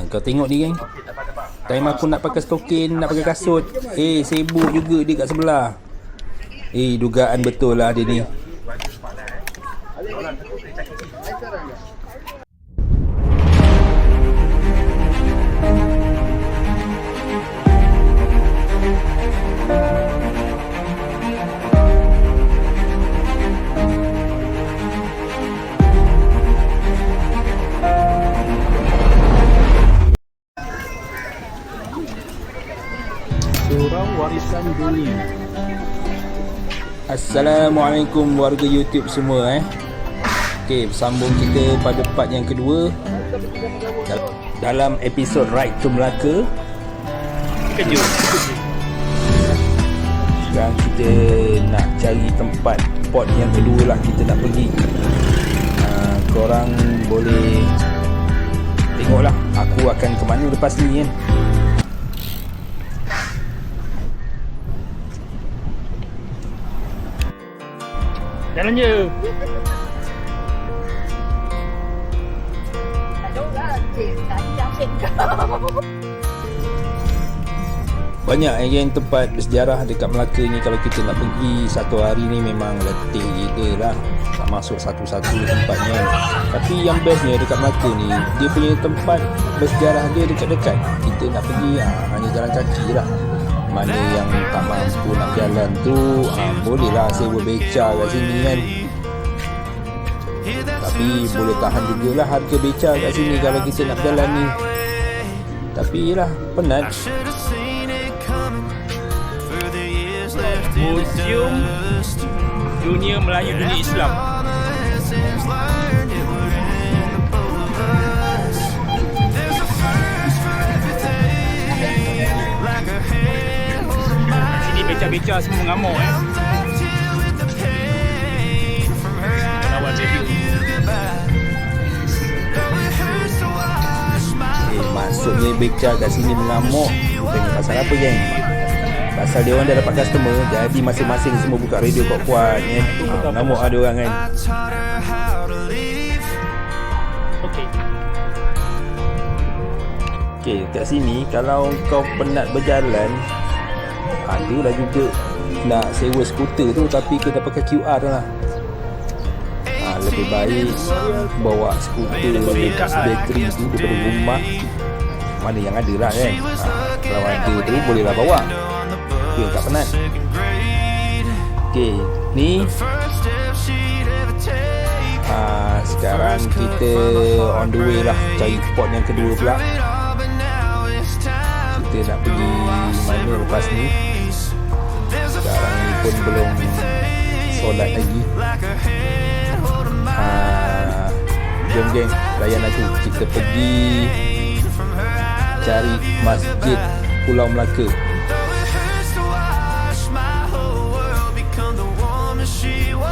Kau tengok ni, geng. Time aku nak pakai stokin, nak pakai kasut, sibuk juga dia kat sebelah. Dugaan betul lah dia ni. Surau Warisan Dunia. Assalamualaikum warga YouTube semua. Okey, sambung kita pada part yang kedua dalam episod Ride to Melaka. Kejut. Sekarang kita nak cari tempat spot yang kedua lah kita nak pergi. Korang boleh tengoklah aku akan ke mana lepas ni kan. Jalan je. Banyak geng tempat bersejarah dekat Melaka ni. Kalau kita nak pergi satu hari ni memang letih gila lah, tak masuk satu-satu tempatnya. Tapi yang bestnya dekat Melaka ni, dia punya tempat bersejarah dia dekat-dekat. Kita nak pergi hanya jalan kaki lah. Mana yang tak mampu nak jalan tu, bolehlah sewa beca kat sini kan. Tapi boleh tahan jugalah harga beca kat sini kalau kita nak berjalan ni. Tapi yelah, penat. Museum Dunia Melayu Dunia Islam. Sini beca-beca semua mengamuk Awal review. Maksudnya beca kat sini mengamuk bukannya pasal apa geng? Pasal dia orang dah dapat customer, jadi masing-masing semua buka radio kuat-kuat kan. Mengamuk ada orang kan. Okey, kat sini kalau kau penat berjalan, adalah juga nak sewa skuter tu, tapi kena pakai QR tu lah. Lebih baik bawa skuter bateri tu daripada rumah. Mana yang ada lah kan. Kalau ada tu bolehlah bawa. Okay, tak penat. Okay, ni sekarang kita on the way lah cari spot yang kedua pula. Kita nak pergi mana lepas ni. Sekarang ni pun belum solat lagi. Jom geng, layan aku. Kita pergi cari Masjid Pulau Melaka.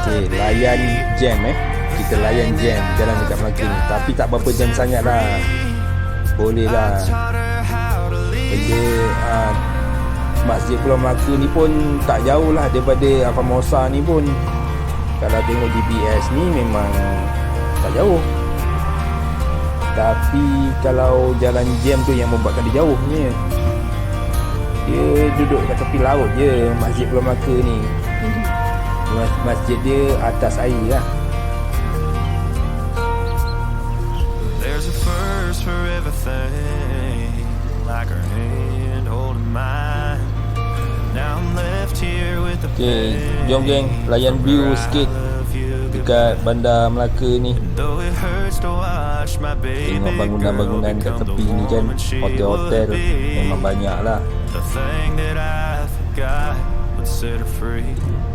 Okay, layan jam kita layan jam jalan dekat Melaka ni. Tapi tak berapa jam sangat lah. Boleh lah. Benda Masjid Pulau Melaka ni pun tak jauh lah daripada Formosa ni pun. Kalau tengok GPS ni memang tak jauh. Tapi kalau jalan jam tu yang membuatkan dia jauhnya. Dia duduk kat tepi laut je Masjid Pulau Melaka ni. Masjid dia atas air lah. There's a first for everything, like her hand holding mine. Now I'm left here with the pain. Okay, jom geng, layan view sikit dekat bandar Melaka ni. Tengok bangunan-bangunan kat tepi ni kan. Hotel-hotel memang banyak lah.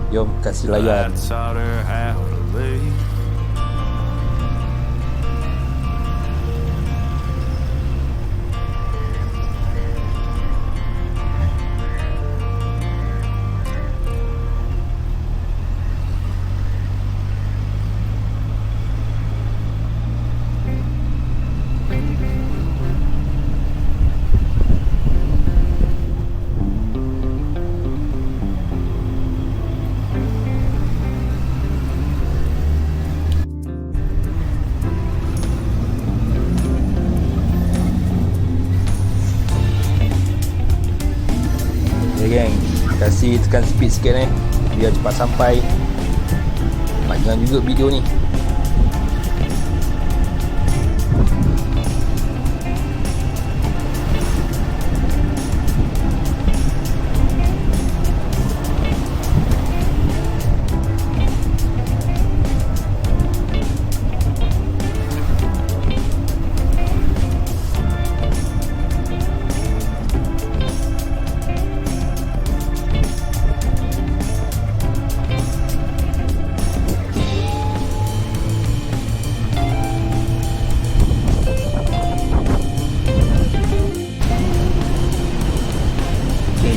Jom kasih layan. kasih tekan speed sikit biar cepat sampai. Panjang juga video ni.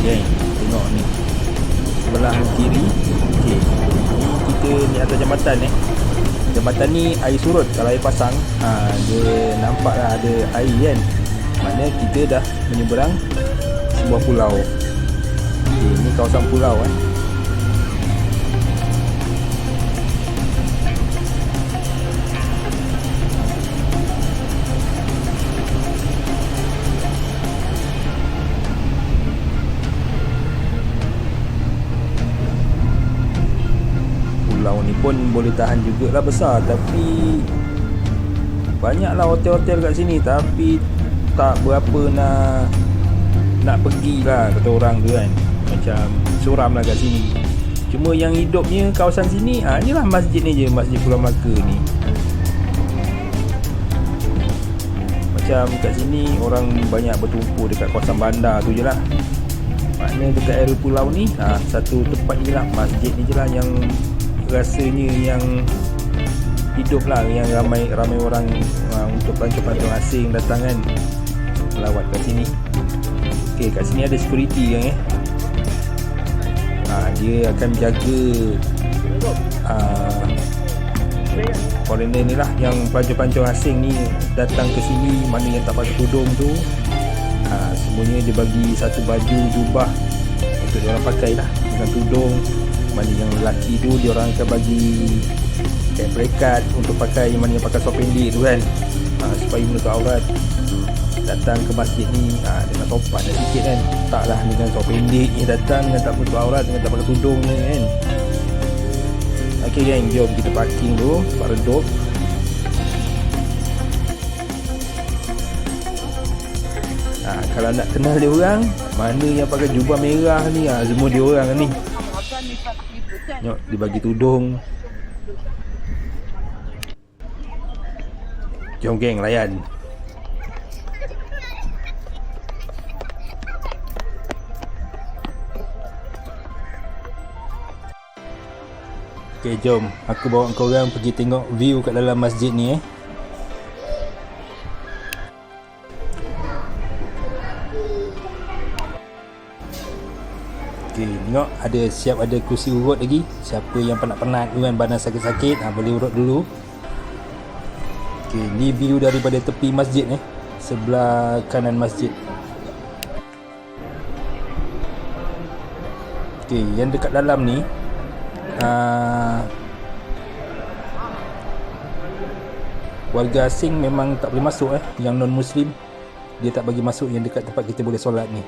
Tengok ni sebelah kiri. Okey, ni kita ni atas jambatan Jambatan ni air surut. Kalau air pasang dia nampak lah ada air kan. Maknanya kita dah menyeberang sebuah pulau. Okey, ni kawasan pulau Pulau ni pun boleh tahan jugalah besar, tapi banyaklah hotel-hotel kat sini, tapi tak berapa nak pergilah kata orang tu kan. Macam suram lah kat sini. Cuma yang hidupnya kawasan sini inilah masjid ni je, Masjid Pulau Melaka ni. Macam kat sini orang banyak bertumpu dekat kawasan bandar tu je lah. Maknanya dekat area pulau ni satu tempat ni lah, masjid ni je lah yang rasanya yang hidup lah, yang ramai orang untuk pelancong-pelancong asing datang kan melawat kat sini. Okey, kat sini ada security yang dia akan jaga foreigner ni lah, yang pelancong-pelancong asing ni datang ke sini, mana yang tak pakai tudung tu semuanya dia bagi satu baju jubah untuk dia orang pakai lah dengan tudung. Mana yang lelaki tu dia orang akan bagi kain pelekat untuk pakai, mana yang pakai seluar pendek tu kan, supaya menutup aurat. Datang ke masjid ni dengan topan dah sikit kan, taklah dengan seluar pendek ni datang dengan tak menutup aurat, dengan tak pakai tudung ni kan. Okey gang, jom kita parking dulu tempat redup. Kalau nak kenal dia orang, mana yang pakai jubah merah ni, semua dia orang ni. Tengok, dia bagi tudung. Jom geng, layan. Okay, jom aku bawa korang pergi tengok view kat dalam masjid ni Okay, tengok ada kursi urut lagi. Siapa yang penat-penat tu kan, badan sakit-sakit boleh urut dulu. Okay, ni view daripada tepi masjid sebelah kanan masjid. Okay, yang dekat dalam ni warga asing memang tak boleh masuk yang non-muslim dia tak bagi masuk yang dekat tempat kita boleh solat ni,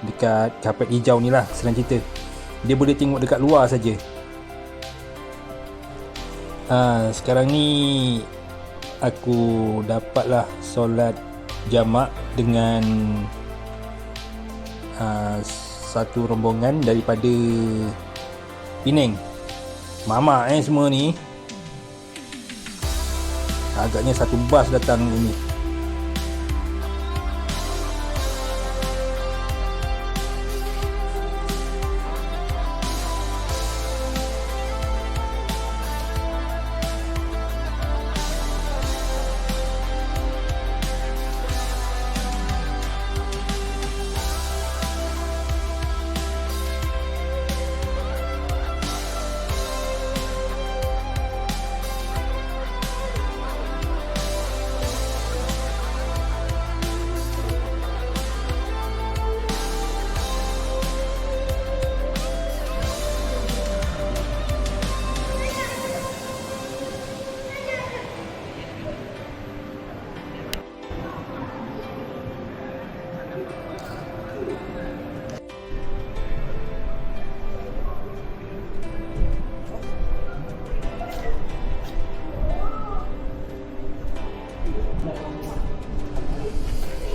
dekat kapet hijau ni lah. Senang cerita, dia boleh tengok dekat luar saja. Sekarang ni aku dapatlah solat jamak dengan satu rombongan daripada Penang. Mama semua ni agaknya satu bas datang ini.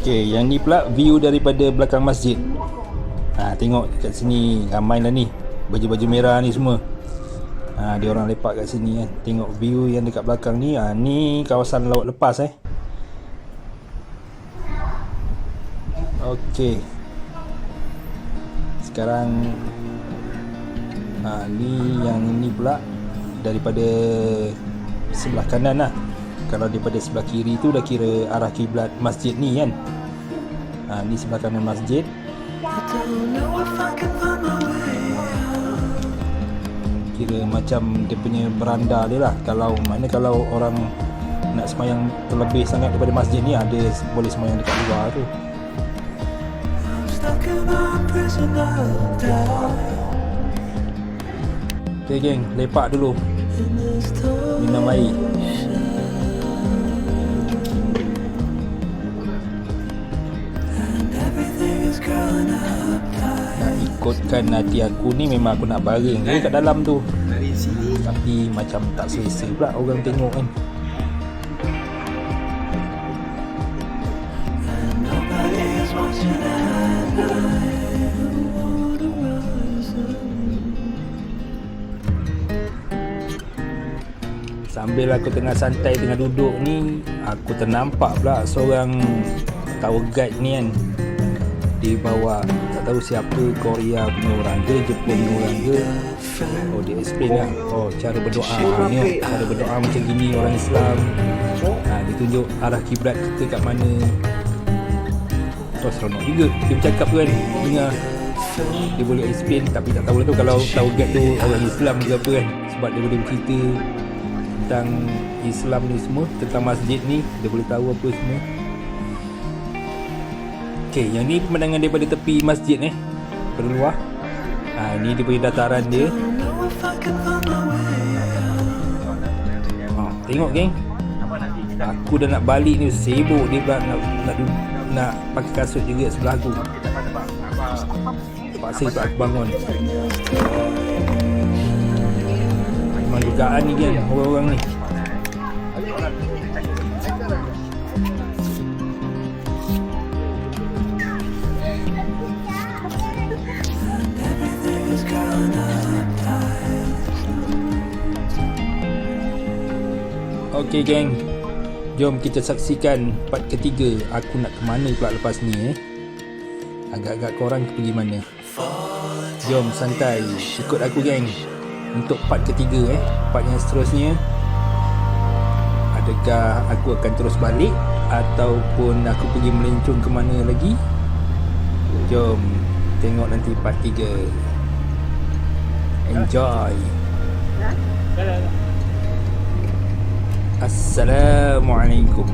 Okay, yang ni pula view daripada belakang masjid. Tengok kat sini ramai lah ni baju-baju merah ni semua. Dia orang lepak kat sini kan. Tengok view yang dekat belakang ni. Ni kawasan laut lepas Okey. Sekarang ni yang ni pula daripada sebelah kanan lah. Kalau daripada sebelah kiri tu dah kira arah kiblat masjid ni kan. Ni sebelah kanan masjid. Kira macam dia punya beranda dia lah. Kalau orang nak semayang terlebih sangat daripada masjid ni, ada boleh semayang dekat luar tu. Okay geng, lepak dulu, minum air. Nak ikutkan hati aku ni, memang aku nak baring kat dalam tu. Tapi macam tak selesa pula orang tengok kan. Sambil aku tengah santai, tengah duduk ni, aku ternampak pula seorang tour guide ni kan. Dia bawa, tak tahu siapa, Korea punya orang ke, Jepun punya orang ke. Dia explain lah, cara berdoa ni, cara berdoa macam gini orang Islam. Dia tunjuk arah kiblat kita kat mana. Seronok juga dia bercakap tu kan. Dengar dia boleh explain, tapi tak tahu lah tu kalau tour guide tu orang Islam ke apa kan. Sebab dia boleh bercerita tentang Islam ni semua, tentang masjid ni, dia boleh tahu apa semua. Okay, yang ni pemandangan daripada tepi masjid daripada luar. Ni dia punya dataran dia. Tengok geng, aku dah nak balik ni, sibuk dia pula nak pakai kasut juga sebelah aku. Paksa pula aku bangun. Memang dugaan ni kan orang-orang ni. Okay geng, jom kita saksikan part ketiga. Aku nak ke mana pula lepas ni Agak-agak korang pergi mana? Jom santai, ikut aku geng untuk part ketiga part yang seterusnya. Adakah aku akan terus balik ataupun aku pergi melencong ke mana lagi? Jom tengok nanti part 3. Enjoy. Assalamualaikum.